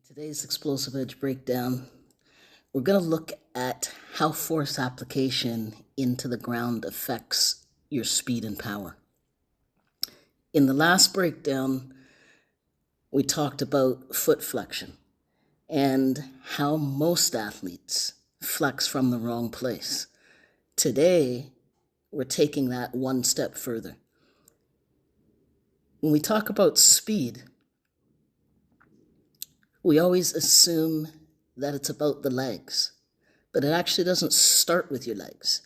Today's explosive edge breakdown, we're going to look at how force application into the ground affects your speed and power. In the last breakdown, we talked about foot flexion and how most athletes flex from the wrong place. Today, we're taking that one step further. When we talk about speed, we always assume that it's about the legs, but it actually doesn't start with your legs.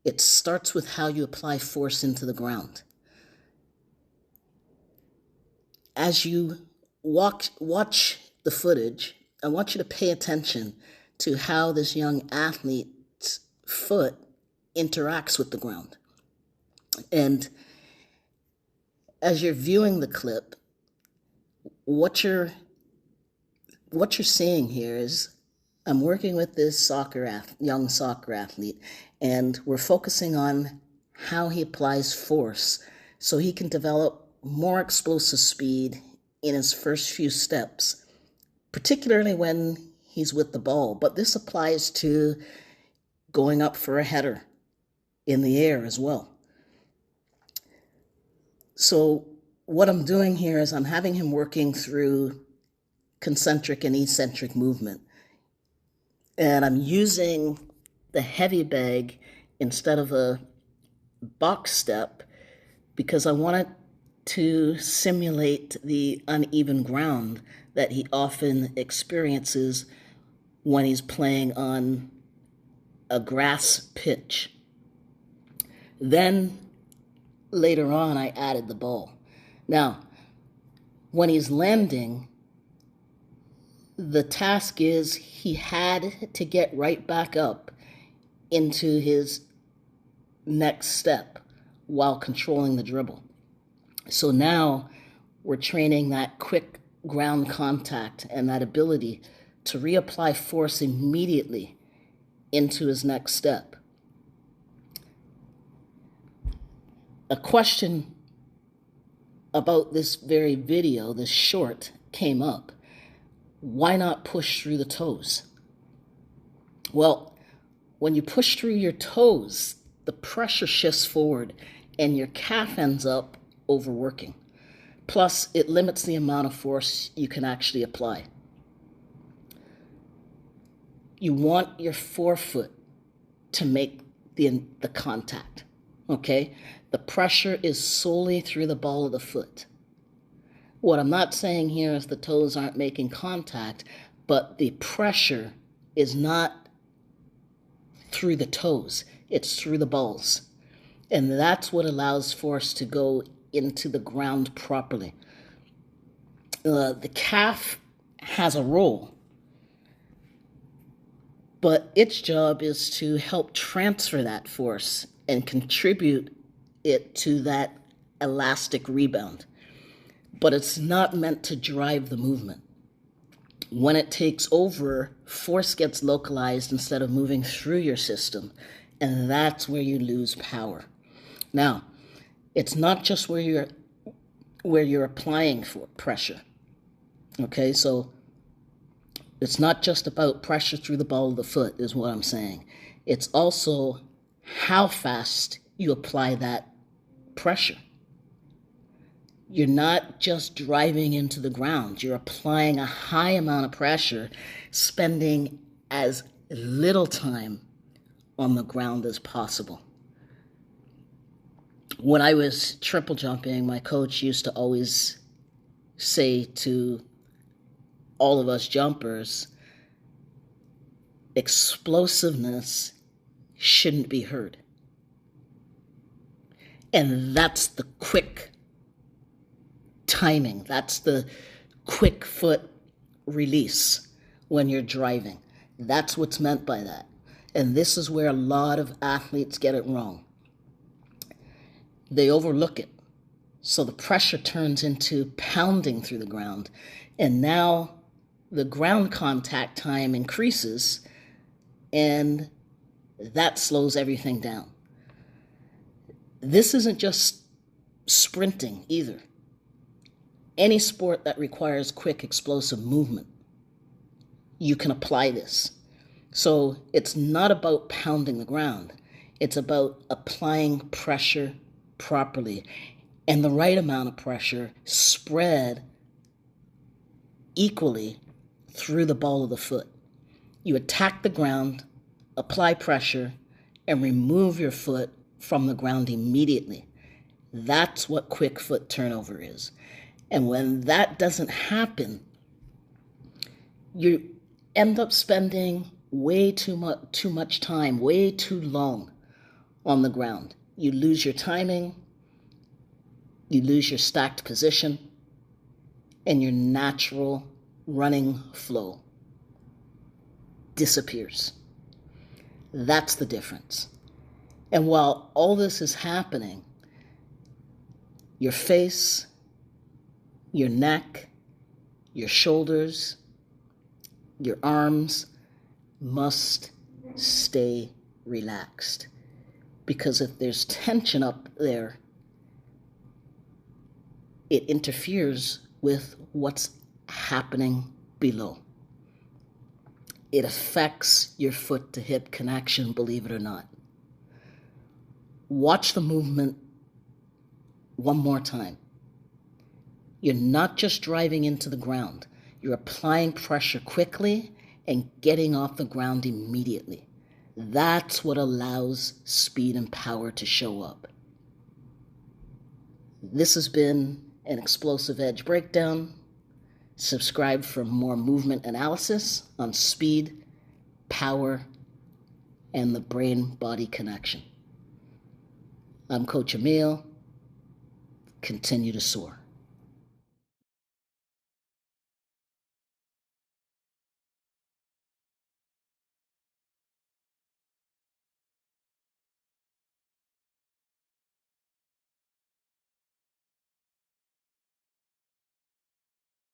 It starts with how you apply force into the ground. As you watch the footage, I want you to pay attention to how this young athlete's foot interacts with the ground. And as you're viewing the clip, what you're seeing here is I'm working with this young soccer athlete, and we're focusing on how he applies force so he can develop more explosive speed in his first few steps, particularly when he's with the ball. But this applies to going up for a header in the air as well. So what I'm doing here is I'm having him working through concentric and eccentric movement. And I'm using the heavy bag instead of a box step because I wanted to simulate the uneven ground that he often experiences when he's playing on a grass pitch. Then later on, I added the ball. Now, when he's landing, the task is he had to get right back up into his next step while controlling the dribble. So now we're training that quick ground contact and that ability to reapply force immediately into his next step. A question about this very video, this short, came up. Why not push through the toes? Well, when you push through your toes, the pressure shifts forward and your calf ends up overworking. Plus, it limits the amount of force you can actually apply. You want your forefoot to make the contact, okay? The pressure is solely through the ball of the foot. What I'm not saying here is the toes aren't making contact, but the pressure is not through the toes, it's through the balls. And that's what allows force to go into the ground properly. The calf has a role, but its job is to help transfer that force and contribute it to that elastic rebound. But it's not meant to drive the movement. When it takes over, force gets localized instead of moving through your system, and that's where you lose power. Now, it's not just where you're applying for pressure. Okay, so it's not just about pressure through the ball of the foot, is what I'm saying. It's also how fast you apply that pressure. You're not just driving into the ground. You're applying a high amount of pressure, spending as little time on the ground as possible. When I was triple jumping, my coach used to always say to all of us jumpers, explosiveness shouldn't be heard. And that's the quick timing. That's the quick foot release when you're driving. That's what's meant by that. And this is where a lot of athletes get it wrong. They overlook it. So the pressure turns into pounding through the ground. And now the ground contact time increases, and that slows everything down. This isn't just sprinting either. Any sport that requires quick, explosive movement you can apply this. So it's not about pounding the ground. It's about applying pressure properly and the right amount of pressure spread equally through the ball of the foot. You attack the ground, apply pressure, and remove your foot from the ground immediately. That's what quick foot turnover is. And when that doesn't happen, you end up spending way too much time, way too long on the ground. You lose your timing, you lose your stacked position, and your natural running flow disappears. That's the difference. And while all this is happening, your face, your neck, your shoulders, your arms must stay relaxed. Because if there's tension up there, it interferes with what's happening below. It affects your foot to hip connection, believe it or not. Watch the movement one more time. You're not just driving into the ground. You're applying pressure quickly and getting off the ground immediately. That's what allows speed and power to show up. This has been an explosive edge breakdown. Subscribe for more movement analysis on speed, power, and the brain-body connection. I'm Coach Emil. Continue to soar.